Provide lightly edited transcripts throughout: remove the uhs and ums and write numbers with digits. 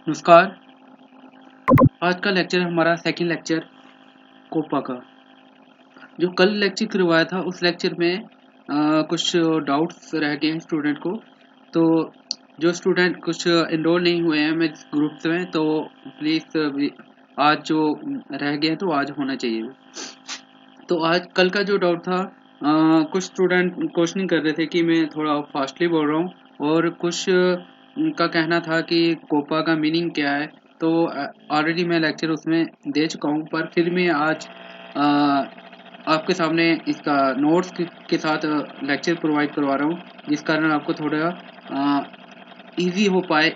नमस्कार। आज का लेक्चर हमारा सेकंड लेक्चर कोपा का। जो कल लेक्चर करवाया था उस लेक्चर में कुछ डाउट्स रह गए हैं स्टूडेंट को। तो जो स्टूडेंट कुछ इनरोल नहीं हुए हैं मेरे ग्रुप्स में, तो प्लीज़ आज जो रह गए हैं तो आज होना चाहिए। तो आज कल का जो डाउट था, कुछ स्टूडेंट क्वेश्चनिंग कर रहे थे कि मैं थोड़ा फास्टली बोल रहा हूँ, और कुछ का कहना था कि कोपा का मीनिंग क्या है। तो ऑलरेडी मैं लेक्चर उसमें दे चुका हूँ, पर फिर मैं आज अ, आपके सामने इसका नोट्स के साथ लेक्चर प्रोवाइड करवा रहा हूँ, जिस कारण आपको थोड़ा इजी हो पाए,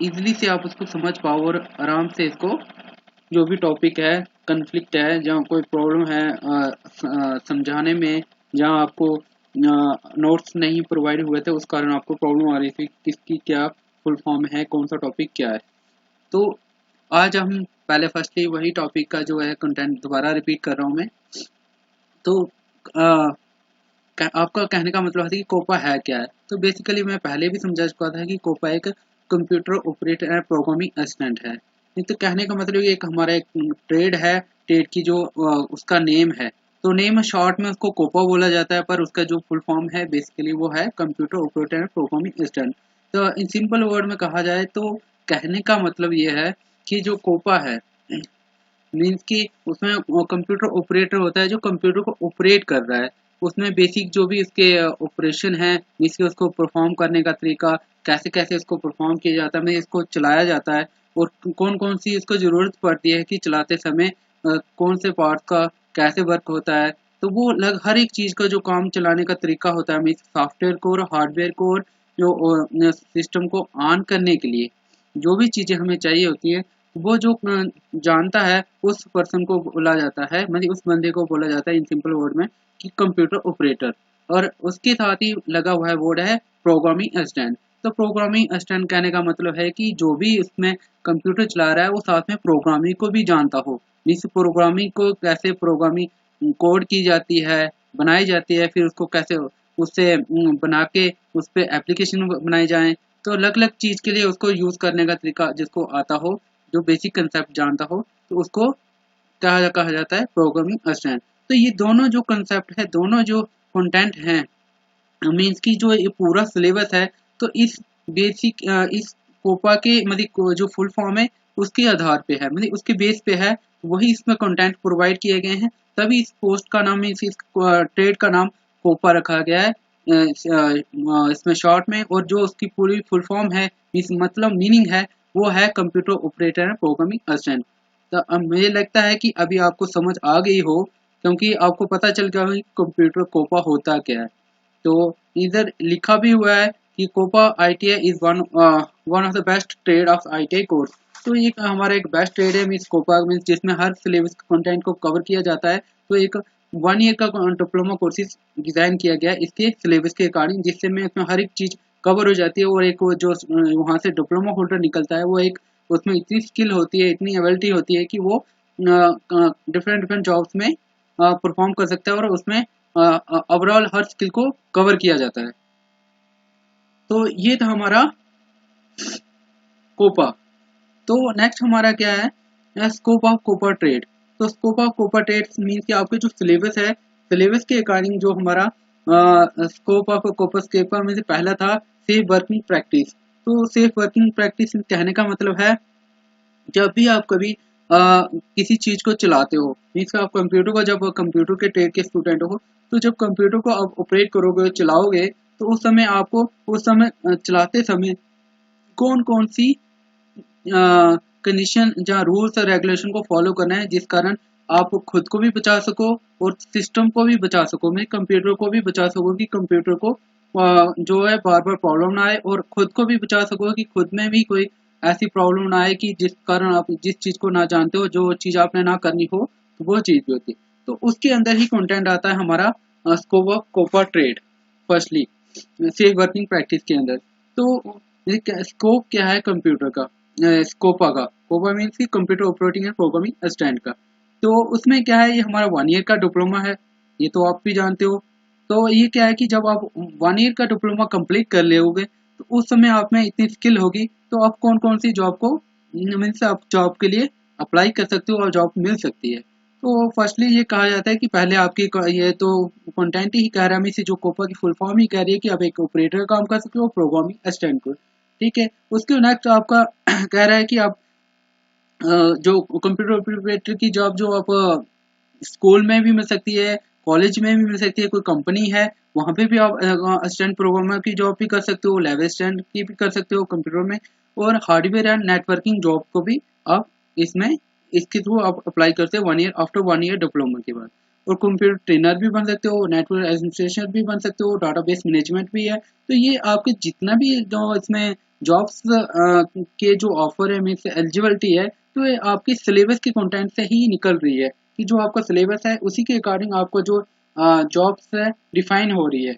इजीली से आप उसको समझ पाओ और आराम से इसको जो भी टॉपिक है, कन्फ्लिक्ट है, जहाँ कोई प्रॉब्लम है समझाने में, जहाँ आपको नोट्स नहीं प्रोवाइड हुए थे उस कारण आपको प्रॉब्लम आ रही थी किसकी क्या फुल फॉर्म है, कौन सा टॉपिक क्या है। तो आज हम पहले फर्स्टली वही टॉपिक का जो है कंटेंट दोबारा रिपीट कर रहा हूँ मैं। तो आपका कहने का मतलब है कि कोपा है क्या है। तो बेसिकली मैं पहले भी समझा चुका था कि कोपा एक computer operator and programming assistant है। नहीं तो कहने का मतलब ये एक हमारा एक ट्रेड है, ट्रेड की जो उसका नेम है, तो नेम शॉर्ट में उसको कोपा बोला जाता है, पर उसका जो फुल फॉर्म है बेसिकली वो है computer operator and programming assistant. तो इन सिंपल वर्ड में कहा जाए तो कहने का मतलब ये है कि जो कोपा है मीन्स कि उसमें कंप्यूटर ऑपरेटर होता है जो कंप्यूटर को ऑपरेट कर रहा है। उसमें बेसिक जो भी उसके ऑपरेशन है, जिसके उसको परफॉर्म करने का तरीका, कैसे कैसे इसको परफॉर्म किया जाता है, मतलब इसको चलाया जाता है, और कौन कौन सी इसको ज़रूरत पड़ती है कि चलाते समय कौन से पार्ट का कैसे वर्क होता है। तो वो लग हर एक चीज़ का जो काम चलाने का तरीका होता है, मीन्स सॉफ्टवेयर को और हार्डवेयर को, और जो सिस्टम को ऑन करने के लिए जो भी चीज़ें हमें चाहिए होती है, वो जो जानता है उस पर्सन को बोला जाता है, मतलब उस बंदे को बोला जाता है इन सिंपल वर्ड में कि कंप्यूटर ऑपरेटर। और उसके साथ ही लगा हुआ है वर्ड है प्रोग्रामिंग असिस्टेंट। तो प्रोग्रामिंग असिस्टेंट कहने का मतलब है कि जो भी उसमें कंप्यूटर चला रहा है वो साथ में प्रोग्रामिंग को भी जानता हो। इस प्रोग्रामिंग को कैसे प्रोग्रामिंग कोड की जाती है, बनाई जाती है, फिर उसको कैसे उससे बना के उस पर एप्लीकेशन बनाई जाए। तो अलग अलग चीज़ के लिए उसको यूज़ करने का तरीका जिसको आता हो, जो बेसिक कंसेप्ट जानता हो, तो उसको कहा जाता है प्रोग्रामिंग असिस्टेंट। तो ये दोनों जो कंसेप्ट है, दोनों जो कंटेंट हैं, मीन्स की जो ये पूरा सिलेबस है, तो इस बेसिक इस कोपा के मतलब जो फुल फॉर्म है उसके आधार पे है, मतलब उसके बेस पे है, वही इसमें कंटेंट प्रोवाइड किए गए हैं। तभी इस पोस्ट का नाम, इस ट्रेड का नाम कोपा रखा गया है इसमें शॉर्ट में। और जो उसकी पूरी फुल फॉर्म है, इस मतलब मीनिंग है, वो है computer operator and programming assistant. तो अब मुझे लगता है कि अभी आपको समझ आ गई हो, क्योंकि आपको पता चल गया हो कि कंप्यूटर कोपा होता क्या है। तो इधर लिखा भी हुआ है कि COPA ITI is one of the best trade of ITI course. तो ये हमारा एक बेस्ट ट्रेड है मीन्स कोपा, मीन्स जिसमें हर सिलेबस कंटेंट को कवर किया जाता है। तो एक 1 ईयर का डिप्लोमा कोर्सेज डिजाइन किया गया है इसके सिलेबस के अकॉर्डिंग, जिससे में इसमें हर एक चीज कवर हो जाती है। और एक वो जो वहाँ से डिप्लोमा होल्डर निकलता है, वो एक उसमें इतनी स्किल होती है, इतनी एबिलिटी होती है कि वो डिफरेंट डिफरेंट जॉब्स में परफॉर्म कर सकता है, और उसमें ओवरऑल हर स्किल को कवर किया जाता है। तो ये था हमारा कोपा। तो नेक्स्ट हमारा क्या है, स्कोप ऑफ कोपा ट्रेड। तो scope of COPA trade means कि आपके जो सिलेबस है, सिलेबस के अकॉर्डिंग जो हमारा स्कोप ऑफ कोपा स्केपा में से पहला था सेफ वर्किंग प्रैक्टिस। तो सेफ वर्किंग प्रैक्टिस कहने का मतलब है, जब भी आप कभी किसी चीज को चलाते हो, मीन्स आप कंप्यूटर को, जब कंप्यूटर के ट्रेड के स्टूडेंट हो, तो जब कंप्यूटर को आप ऑपरेट करोगे, चलाओगे, तो उस समय आपको उस समय चलाते समय कौन कौन सी कंडीशन या रूल्स और रेगुलेशन को फॉलो करना है, जिस कारण आप खुद को भी बचा सको और सिस्टम को भी बचा सको, मैं कंप्यूटर को भी बचा सको कि कंप्यूटर को जो है बार बार प्रॉब्लम ना आए, और खुद को भी बचा सको कि खुद में भी कोई ऐसी प्रॉब्लम ना आए कि जिस कारण आप जिस चीज़ को ना जानते हो, जो चीज़ आपने ना करनी हो, तो वो चीज़ भी होती है। तो उसके अंदर ही कंटेंट आता है हमारा scope of COPA trade, firstly safe working practice के अंदर। तो स्कोप क्या है कंप्यूटर का, स्कोपा का, कोपा मीन्स की computer operating and programming assistant का। तो उसमें क्या है, ये हमारा 1 ईयर का डिप्लोमा है, ये तो आप भी जानते हो। तो ये क्या है कि जब आप 1 ईयर का डिप्लोमा कंप्लीट कर लोगे, तो उस समय आप में इतनी स्किल होगी तो आप कौन कौन सी जॉब को मीन्स आप जॉब के लिए अप्लाई कर सकते हो और जॉब मिल सकती है। तो फर्स्टली ये कहा जाता है कि पहले आपकी ये तो कंटेंट ही कह रहा है, इसी जो कोपा की फुल फॉर्म ही कह रही है कि आप एक ऑपरेटर का काम कर सकते हो प्रोग्रामिंग असिस्टेंट को। ठीक है, उसके नेक्स्ट आपका कह रहा है कि आप जो कंप्यूटर ऑपरेटर की जॉब जो आप स्कूल में भी मिल सकती है, कॉलेज में भी मिल सकती है, कोई कंपनी है वहाँ पे भी आप असिस्टेंट प्रोग्रामर की जॉब भी कर सकते हो, लैब असिस्टेंट की भी कर सकते हो कंप्यूटर में, और हार्डवेयर एंड नेटवर्किंग जॉब को भी आप इसमें इसके थ्रू आप अप्लाई करते हो 1 ईयर आफ्टर 1 ईयर डिप्लोमा के बाद। और कंप्यूटर ट्रेनर भी बन सकते हो, नेटवर्क एडमिनिस्ट्रेशन भी बन सकते हो, डाटाबेस मैनेजमेंट भी है। तो ये आपके जितना भी जो इसमें जॉब्स के जो ऑफर है मीन्स एलिजिबिलिटी है, तो ये आपकी सिलेबस के कंटेंट से ही निकल रही है कि जो आपका सिलेबस है उसी के अकॉर्डिंग आपको जो जॉब्स है डिफाइन हो रही है।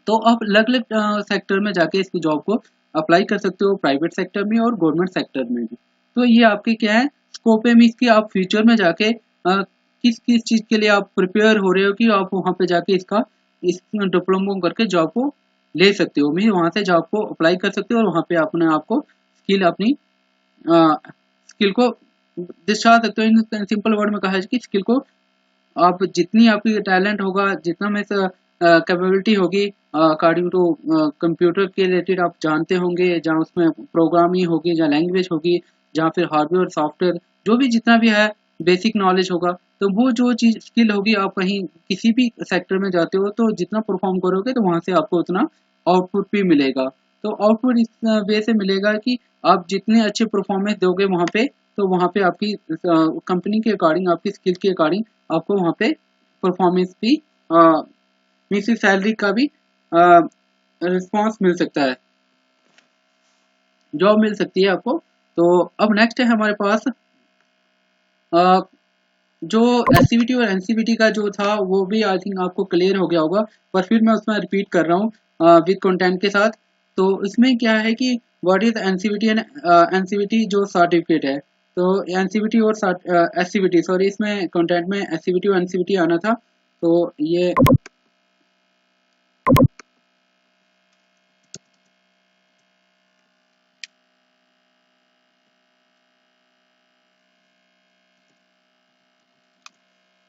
तो आप अलग अलग सेक्टर में जाके इसकी जॉब को अप्लाई कर सकते हो, प्राइवेट सेक्टर में और गवर्नमेंट सेक्टर में भी। तो ये आपके क्या है स्कोप है मीन्स कि आप फ्यूचर में जाके किस किस चीज़ के लिए आप प्रिपेयर हो रहे हो कि आप वहाँ पे जाके इस डिप्लोमा करके जॉब को ले सकते हो, मीन वहाँ से जॉब को अप्लाई कर सकते हो और वहाँ पे अपने आप को अपनी स्किल को दिखा सकते हो। इन सिंपल वर्ड में कहा जाए कि स्किल को आप जितनी आपकी टैलेंट होगा, जितना में से कैपेबिलिटी होगी अकॉर्डिंग टू कंप्यूटर के रिलेटेड आप जानते होंगे, जहाँ उसमें प्रोग्रामिंग होगी, जहाँ लैंग्वेज होगी, जहाँ फिर हार्डवेयर सॉफ्टवेयर जो भी जितना भी है बेसिक नॉलेज होगा, तो वो जो चीज़ स्किल होगी आप कहीं किसी भी सेक्टर में जाते हो तो जितना परफॉर्म करोगे तो वहाँ से आपको उतना आउटपुट भी मिलेगा। तो आउटपुट इस वे से मिलेगा कि आप जितने अच्छे परफॉर्मेंस दोगे वहाँ पे, तो वहाँ पे आपकी कंपनी के अकॉर्डिंग आपकी स्किल के अकॉर्डिंग आपको वहाँ पे परफॉर्मेंस भी मीन्स सैलरी का भी रिस्पॉन्स मिल सकता है, जॉब मिल सकती है आपको। तो अब नेक्स्ट है हमारे पास जो एससीबीटी और एनसीबीटी का जो था वो भी आई थिंक आपको क्लियर हो गया होगा, पर फिर मैं उसमें रिपीट कर रहा हूँ विद कंटेंट के साथ। तो इसमें क्या है कि what is NCBT and NCBT जो सर्टिफिकेट है, तो एनसीबीटी और एससीबीटी सॉरी इसमें कंटेंट में एससीबीटी और एनसीबीटी आना था। तो ये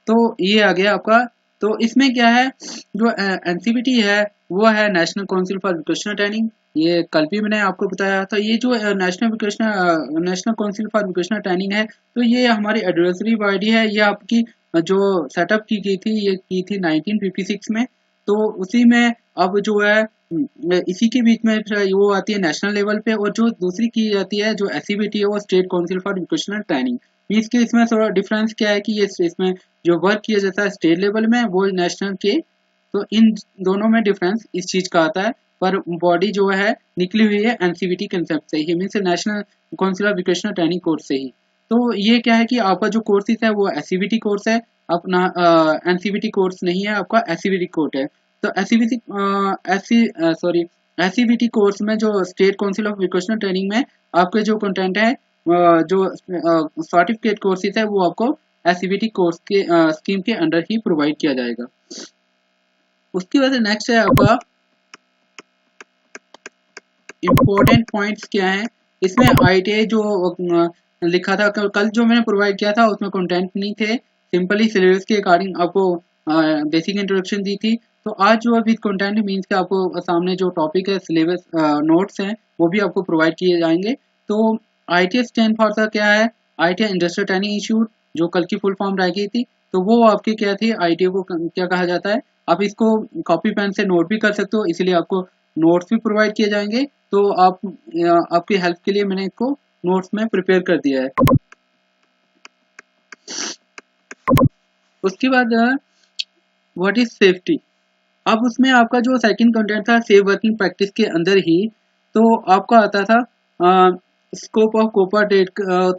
तो ये आ गया आपका। तो इसमें क्या है जो एनसीबीटी है वो है national council for vocational training, ये कल भी मैंने आपको बताया था। ये जो national council for vocational training है, तो ये हमारी एडवाइजरी बॉडी है। ये आपकी जो सेटअप की गई थी ये की थी 1956 में। तो उसी में अब जो है इसी के बीच में फिर वो आती है नेशनल लेवल पे, और जो दूसरी की जाती है जो एससीबीटी है वो state council for vocational training. Means के इसमें थोड़ा डिफरेंस क्या है कि ये इसमें जो वर्क किया जाता है स्टेट लेवल में वो नेशनल के, तो इन दोनों में डिफरेंस इस चीज का आता है। पर बॉडी जो है निकली हुई है एनसीबीटी कंसेप्ट से ही, means national council of vocational training course से ही। तो ये क्या है कि आपका जो कोर्सेज है वो एससीबीटी कोर्स है, अपना एनसीबीटी कोर्स नहीं है, आपका एससीबीटी कोर्स है। तो एससीबीटी सॉरी एससीबीटी कोर्स में जो state council of vocational training में आपके जो कंटेंट है जो सर्टिफिकेट कोर्सेज है वो आपको एससीबीटी कोर्स के स्कीम के अंडर ही प्रोवाइड किया जाएगा। उसकी वजह से नेक्स्ट है आपका इम्पोर्टेंट पॉइंट्स क्या है। इसमें आईटीआई जो लिखा था कल जो मैंने प्रोवाइड किया था उसमें कंटेंट नहीं थे, सिंपली सिलेबस के अकॉर्डिंग आपको बेसिक इंट्रोडक्शन दी थी। तो आज जो विद कंटेंट मीन्स के आपको सामने जो टॉपिक है सिलेबस नोट्स हैं वो भी आपको प्रोवाइड किए जाएंगे। तो आईटीआई स्टैंड फॉर का क्या है, आईटीआई इंडस्ट्रियल ट्रेनिंग इंस्टीट्यूट, जो कल की फुल फॉर्म रह गई थी। तो वो आपकी क्या थी, आईटीआई को क्या कहा जाता है। आप इसको कॉपी पेन से नोट भी कर सकते हो, इसलिए आपको नोट्स भी प्रोवाइड किए जाएंगे। तो आपकी हेल्प के लिए मैंने इसको नोट्स में प्रिपेयर कर दिया है। उसके बाद व्हाट इज सेफ्टी। अब उसमें आपका जो सेकंड कंटेंट था सेफ वर्किंग प्रैक्टिस के अंदर ही, तो आपका आता था स्कोप ऑफ कोपा डेट।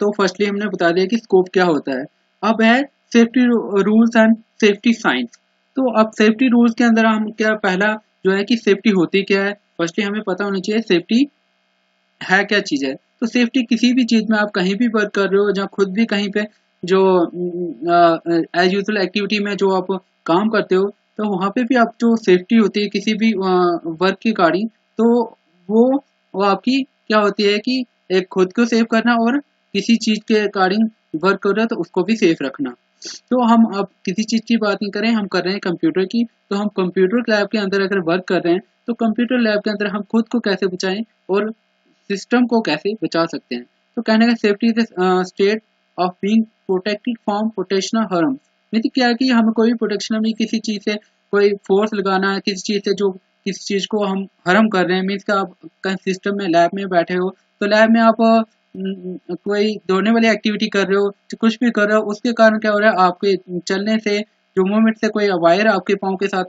तो फर्स्टली हमने बता दिया कि स्कोप क्या होता है। अब है safety rules and safety science. तो अब सेफ्टी रूल्स के अंदर हम क्या पहला जो है कि सेफ्टी होती क्या है, फर्स्टली हमें पता होनी चाहिए सेफ्टी है क्या चीज़ है। तो सेफ्टी किसी भी चीज़ में आप कहीं भी वर्क कर रहे हो, जहाँ खुद भी कहीं पे जो एज यूजुअल एक्टिविटी में जो आप काम करते हो, तो वहाँ पे भी आप जो सेफ्टी होती है किसी भी वर्क की अकॉर्डिंग, तो वो आपकी क्या होती है कि एक खुद को सेव करना और किसी चीज़ के अकॉर्डिंग वर्क कर रहे हो तो उसको भी सेफ रखना। तो हम अब किसी चीज़ की बात नहीं कर रहे हैं, हम कर रहे हैं कंप्यूटर की। तो हम कंप्यूटर लैब के अंदर अगर वर्क कर रहे हैं तो कंप्यूटर लैब के अंदर हम खुद को कैसे बचाएं और सिस्टम को कैसे बचा सकते हैं। तो कहने का safety is state of being protected from potential harm. मतलब क्या है कि हमें कोई प्रोटेक्शन नहीं, किसी चीज़ से कोई फोर्स लगाना है, किसी चीज़ से जो किसी चीज़ को हम हर्म कर रहे हैं। मीन्स का आप कहीं सिस्टम में लैब में बैठे हो तो लैब में आप कोई दौड़ने वाली एक्टिविटी कर रहे हो, कुछ भी कर रहे हो, उसके कारण क्या हो रहा है, आपके चलने से जो मूवमेंट से कोई वायर आपके पाँव के साथ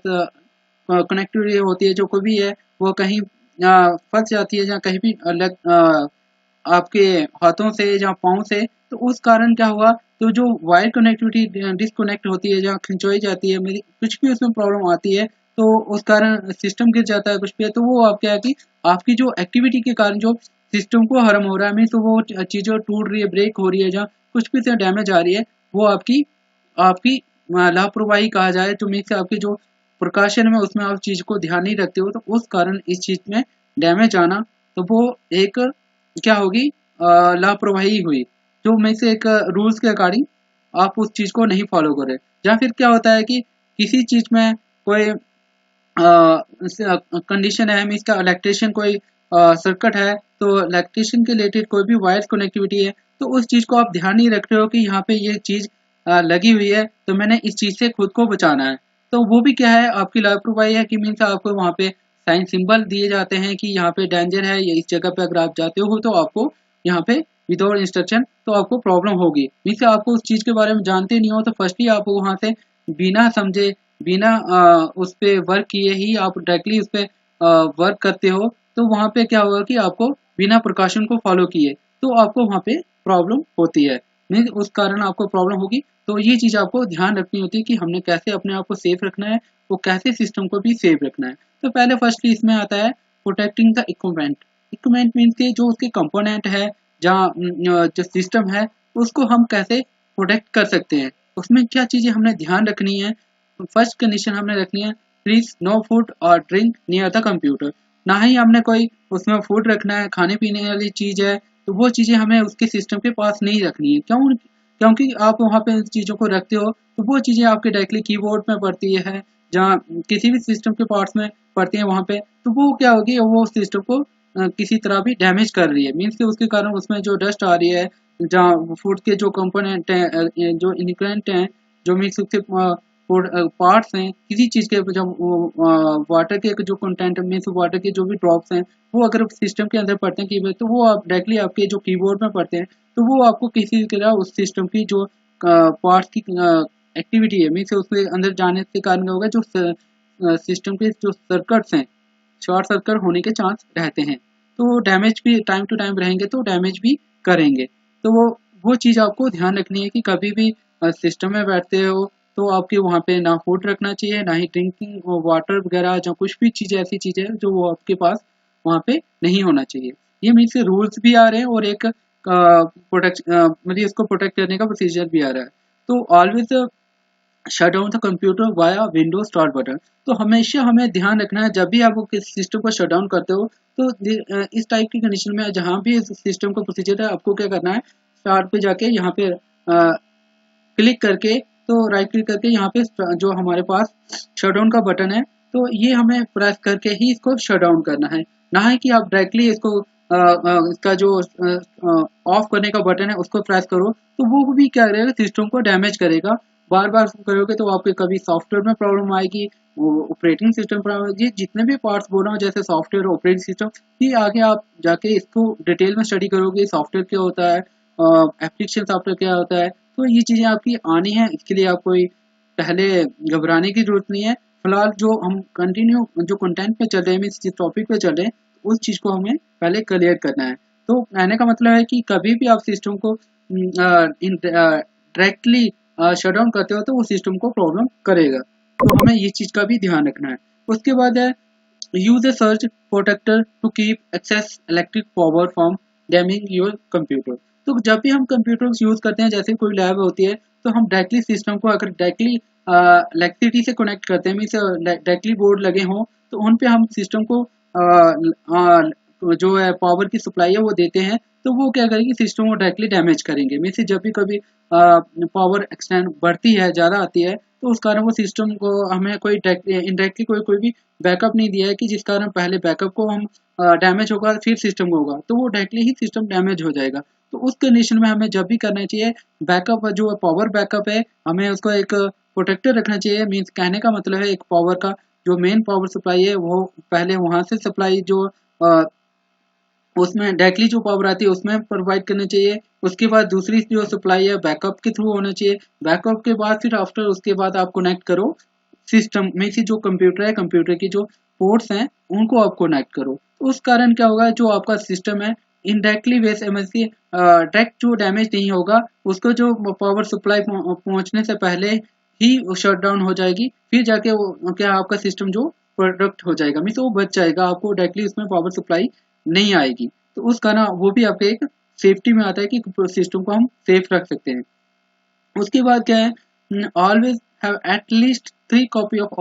कनेक्टिविटी होती है, जो कोई भी है वो कहीं फंस जाती है या कहीं भी आपके हाथों से या पाँव से, तो उस कारण क्या हुआ, तो जो वायर कनेक्टिविटी डिस्कनेक्ट होती है या खिंचवाई जाती है, मेरी कुछ भी उसमें प्रॉब्लम आती है, तो उस कारण सिस्टम गिर जाता है कुछ भी है, तो वो आप क्या है कि आपकी जो एक्टिविटी के कारण जो सिस्टम को हार्म हो रहा है, मीन्स तो वो चीज़ें टूट रही है, ब्रेक हो रही है, जहाँ कुछ भी से डैमेज आ रही है, वो आपकी आपकी लापरवाही कहा जाए, तो मीन्स आपकी जो प्रिकॉशन में उसमें आप चीज़ को ध्यान नहीं रखते हो, तो उस कारण इस चीज़ में डैमेज आना, तो वो एक क्या होगी, लापरवाही हुई, जो में से एक रूल्स के अकॉर्डिंग आप उस चीज़ को नहीं फॉलो करें। या फिर क्या होता है कि किसी चीज़ में कोई कंडीशन है, मीन्स का इलेक्ट्रिशियन कोई सर्किट है, तो इलेक्ट्रिशियन के रिलेटेड कोई भी वायर्स कनेक्टिविटी है, तो उस चीज़ को आप ध्यान नहीं रख रहे हो कि यहाँ पे ये चीज़ लगी हुई है, तो मैंने इस चीज़ से खुद को बचाना है। तो वो भी क्या है, आपकी लापरवाही है कि मीन्स आपको वहाँ पे साइन सिंबल दिए जाते हैं कि यहाँ पे डेंजर है, या इस जगह पे अगर आप जाते हो तो आपको यहाँ पे विदाउट इंस्ट्रक्शन तो आपको प्रॉब्लम होगी। मीन्स आपको उस चीज़ के बारे में जानते नहीं हो, तो फर्स्टली आप वहाँ से बिना समझे, बिना उस पे वर्क किए ही आप डायरेक्टली उस पे वर्क करते हो, तो वहाँ पे क्या होगा कि आपको बिना प्रिकॉशन को फॉलो किए तो आपको वहाँ पे प्रॉब्लम होती है, मीन्स उस कारण आपको प्रॉब्लम होगी। तो ये चीज़ आपको ध्यान रखनी होती है कि हमने कैसे अपने आप को सेफ रखना है, वो कैसे सिस्टम को भी सेफ रखना है। तो पहले फर्स्टली इसमें आता है protecting the equipment. Equipment means के जो उसके कंपोनेंट है, जहाँ जो सिस्टम है, उसको हम कैसे प्रोटेक्ट कर सकते हैं, उसमें क्या चीज़ें हमने ध्यान रखनी है। फर्स्ट कंडीशन हमने रखनी है, प्लीज नो फूड और ड्रिंक नियर द कंप्यूटर। ना ही हमने कोई उसमें फूड रखना है, खाने पीने वाली चीज़ है, तो वो चीज़ें हमें उसके सिस्टम के पास नहीं रखनी है। क्यों? क्योंकि आप वहाँ पे चीज़ों को रखते हो तो वो चीज़ें आपके डायरेक्टली कीबोर्ड में पड़ती है, जहाँ किसी भी सिस्टम के पार्ट्स में पड़ती हैं वहाँ पे, तो वो क्या होगी, वो सिस्टम को किसी तरह भी डैमेज कर रही है। मीन्स कि उसके कारण उसमें जो डस्ट आ रही है, जहाँ फूड के जो कंपोनेंट हैं, जो इंग्रेडिएंट हैं, जो मीन्स उसके पार्ट्स हैं, किसी चीज़ के जब वाटर के जो कंटेंट मीन्स वाटर के जो भी ड्रॉप्स हैं, वो अगर सिस्टम के अंदर पड़ते हैं कीबोर्ड, तो वो आप डायरेक्टली आपके जो कीबोर्ड में पड़ते हैं, तो वो आपको किसी तरह उस सिस्टम की जो पार्ट्स की एक्टिविटी है, मीन्स उसके अंदर जाने के कारण क्या होगा, जो सिस्टम के जो सर्किट्स हैं, शॉर्ट सर्किट होने के चांस रहते हैं, तो डैमेज भी टाइम टू टाइम रहेंगे, तो डैमेज भी करेंगे। तो वो चीज़ आपको ध्यान रखनी है कि कभी भी सिस्टम में बैठते हो तो आपके वहाँ पे ना फूड रखना चाहिए, ना ही ड्रिंकिंग वाटर वगैरह, जो कुछ भी चीज़ ऐसी चीज़ें है जो वो आपके पास वहाँ पे नहीं होना चाहिए। ये मीन्स के रूल्स भी आ रहे हैं और एक प्रोटेक्ट मतलब इसको प्रोटेक्ट करने का प्रोसीजर भी आ रहा है। तो always shut down the computer via Windows start button. तो हमेशा हमें ध्यान रखना है, जब भी आप किसी सिस्टम को शट डाउन करते हो, तो इस टाइप की कंडीशन में जहाँ भी सिस्टम का प्रोसीजर है, आपको क्या करना है, स्टार्ट पे जाके यहाँ पे क्लिक करके, तो राइट क्लिक करके यहाँ पे जो हमारे पास शट डाउन का बटन है, तो ये हमें प्रेस करके ही इसको शट डाउन करना है। ना है कि आप डायरेक्टली इसको इसका जो ऑफ करने का बटन है उसको प्रेस करो, तो वो भी क्या करेगा, सिस्टम को डैमेज करेगा। बार बार करोगे तो आपके कभी सॉफ्टवेयर में प्रॉब्लम आएगी, ऑपरेटिंग सिस्टम प्रॉब्लम, ये जितने भी पार्ट्स बोल रहा हूँ जैसे सॉफ्टवेयर, ऑपरेटिंग सिस्टम, ये आगे आप जाके इसको डिटेल में स्टडी करोगे, सॉफ्टवेयर क्या होता है, एप्लीकेशन सॉफ्टवेयर क्या होता है, तो ये चीज़ें आपकी आनी है। इसके लिए आप कोई पहले घबराने की जरूरत नहीं है। फिलहाल जो हम कंटिन्यू जो कंटेंट पे चल रहे हैं, जिस टॉपिक पे चल रहे हैं, उस चीज़ को हमें पहले क्लियर करना है। तो कहने का मतलब है कि कभी भी आप सिस्टम को डायरेक्टली शट डाउन करते हो तो वो सिस्टम को प्रॉब्लम करेगा, तो हमें ये चीज़ का भी ध्यान रखना है। उसके बाद है use a surge protector to keep excess electric power from damaging your computer. तो जब भी हम कंप्यूटर यूज करते हैं, जैसे कोई लैब होती है, तो हम डायरेक्टली सिस्टम को अगर डायरेक्टली इलेक्ट्रिसिटी से कनेक्ट करते हैं, मीन्स डायरेक्टली बोर्ड लगे हों, तो उन पे हम सिस्टम को जो है पावर की सप्लाई है वो देते हैं, तो वो क्या करेगी, सिस्टम को डायरेक्टली डैमेज करेंगे। मीन्स जब भी कभी पावर एक्सटेंड बढ़ती है, ज़्यादा आती है, तो उस कारण वो सिस्टम को हमें कोई इनडायरेक्टली कोई भी बैकअप नहीं दिया है कि जिस कारण पहले बैकअप को हम डैमेज होगा फिर सिस्टम को होगा, तो वो डायरेक्टली ही सिस्टम डैमेज हो जाएगा। तो उस कंडीशन में हमें जब भी करना चाहिए बैकअप, जो पावर बैकअप है, हमें उसको एक प्रोटेक्टर रखना चाहिए। मीन्स कहने का मतलब है एक पावर का जो मेन पावर सप्लाई है वो पहले वहां से सप्लाई जो उसमें डायरेक्टली जो पावर आती है उसमें प्रोवाइड करनी चाहिए। उसके बाद दूसरी जो सप्लाई है बैकअप के थ्रू होना चाहिए। बैकअप के बाद फिर आफ्टर उसके बाद आप कनेक्ट करो सिस्टम में से, जो कंप्यूटर है कंप्यूटर की जो पोर्ट्स हैं उनको आप कनेक्ट करो। तो उस कारण क्या होगा, जो आपका सिस्टम है इनडायरेक्टली वेस एमएससी डायरेक्ट जो डैमेज नहीं होगा, उसको जो पावर सप्लाई पहुंचने से पहले ही शट डाउन हो जाएगी, फिर जाके वो क्या आपका सिस्टम जो प्रोडक्ट हो जाएगा, मीन्स वो बच जाएगा, आपको डायरेक्टली उसमें पावर सप्लाई नहीं आएगी। तो उस कारण वो भी आपके एक सेफ्टी में आता है कि सिस्टम को हम सेफ रख सकते हैं। उसके बाद क्या है, always have at least 3 copy of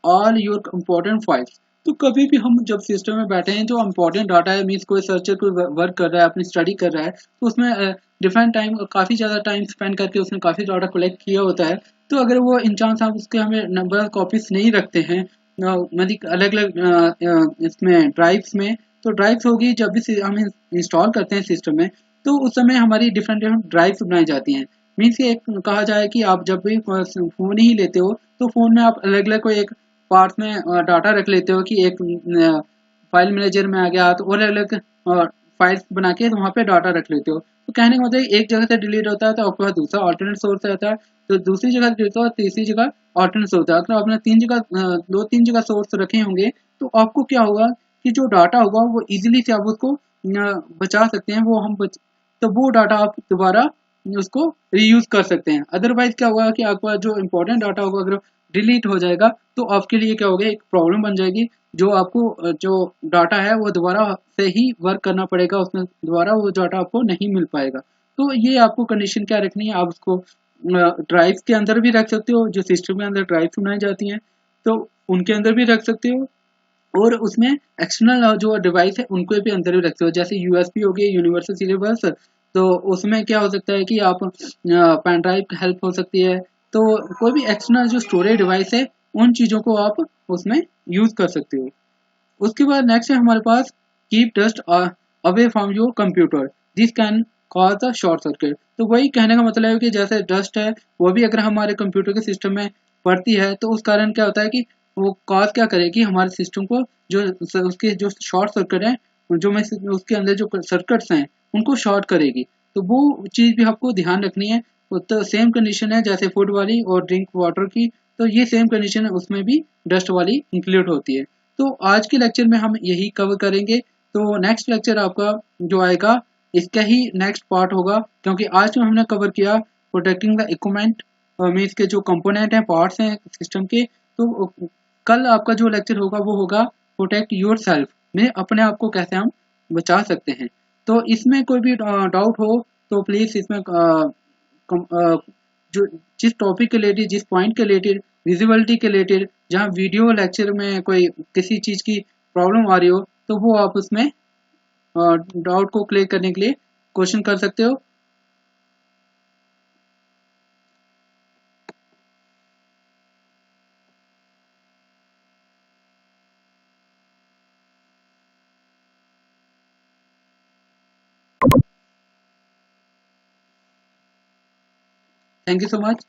all your important files. तो कभी भी हम जब सिस्टम में बैठे हैं, जो इम्पोर्टेंट डाटा है, मीन्स कोई सर्चर कोई वर्क कर रहा है, अपनी स्टडी कर रहा है, तो उसमें डिफरेंट टाइम, काफ़ी ज़्यादा टाइम स्पेंड करके उसने काफ़ी डाटा कलेक्ट किया होता है। तो अगर वो इंचांस हम उसके हमें नंबर ऑफ कॉपीज नहीं रखते हैं, मतलब अलग अलग इसमें ड्राइव्स में, तो ड्राइव्स होगी जब भी हम इंस्टॉल करते हैं सिस्टम में, तो उस समय हमारी डिफरेंट डिफरेंट ड्राइव्स बनाई जाती हैं। मीन्स ये एक कहा जाए कि आप जब भी फ़ोन ही लेते हो, तो फ़ोन में आप अलग अलग कोई एक पार्ट में डाटा रख लेते हो कि एक फाइल मैनेजर में आ गया, तो अलग अलग फाइल्स बना के वहाँ पे डाटा रख लेते हो। तो कहने का मतलब एक जगह से डिलीट होता है तो आपके पास दूसरा ऑल्टरनेट सोर्स रहता है, तो दूसरी जगह डिलीट होता है, तीसरी जगह ऑल्टरनेट सोर्स होता है। अगर आपने 2-3 जगह सोर्स रखे होंगे, तो आपको क्या होगा कि जो डाटा होगा वो इजीली से आप उसको बचा सकते हैं, तो वो डाटा आप दोबारा उसको रीयूज कर सकते हैं। अदरवाइज क्या होगा कि आपका जो इंपॉर्टेंट डाटा होगा अगर डिलीट हो जाएगा, तो आपके लिए क्या होगा, एक प्रॉब्लम बन जाएगी। जो आपको जो डाटा है वो दोबारा से ही वर्क करना पड़ेगा, उसमें दोबारा वो डाटा आपको नहीं मिल पाएगा। तो ये आपको कंडीशन क्या रखनी है, आप उसको ड्राइव के अंदर भी रख सकते हो, जो सिस्टम के अंदर ड्राइव बनाई जाती हैं, तो उनके अंदर भी रख सकते हो, और उसमें एक्सटर्नल जो डिवाइस है उनको भी अंदर भी रखते हो, जैसे यूएसबी हो गई, यूनिवर्सल सीरियल बस। तो उसमें क्या हो सकता है कि आप पेन ड्राइव की हेल्प हो सकती है। तो कोई भी एक्सटर्नल जो स्टोरेज डिवाइस है उन चीज़ों को आप उसमें यूज़ कर सकते हो। उसके बाद नेक्स्ट है हमारे पास keep dust away from your computer, this can cause the short circuit. तो वही कहने का मतलब है कि जैसे डस्ट है वो भी अगर हमारे कंप्यूटर के सिस्टम में पड़ती है, तो उस कारण क्या होता है कि वो कॉज क्या करेगी, हमारे सिस्टम को जो उसके जो शॉर्ट सर्किट है, जो मैं उसके अंदर जो सर्किट्स हैं उनको शॉर्ट करेगी। तो वो चीज़ भी आपको ध्यान रखनी है। तो सेम कंडीशन है जैसे फूड वाली और ड्रिंक वाटर की, तो ये सेम कंडीशन है, उसमें भी डस्ट वाली इंक्लूड होती है। तो आज के लेक्चर में हम यही कवर करेंगे। तो नेक्स्ट लेक्चर आपका जो आएगा इसका ही नेक्स्ट पार्ट होगा, क्योंकि आज जो हमने कवर किया प्रोटेक्टिंग द इक्विपमेंट, मीन्स के जो कंपोनेंट हैं, पार्ट्स हैं सिस्टम के। तो कल आपका जो लेक्चर होगा वो होगा प्रोटेक्ट योर सेल्फ, में अपने आप को कैसे हम बचा सकते हैं। तो इसमें कोई भी डाउट हो तो प्लीज़ इसमें जो जिस टॉपिक के रिलेटेड, जिस पॉइंट के रिलेटेड, विजिबिलिटी के रिलेटेड, जहाँ वीडियो लेक्चर में कोई किसी चीज़ की प्रॉब्लम आ रही हो, तो वो आप उसमें डाउट को क्लियर करने के लिए क्वेश्चन कर सकते हो। Thank you so much.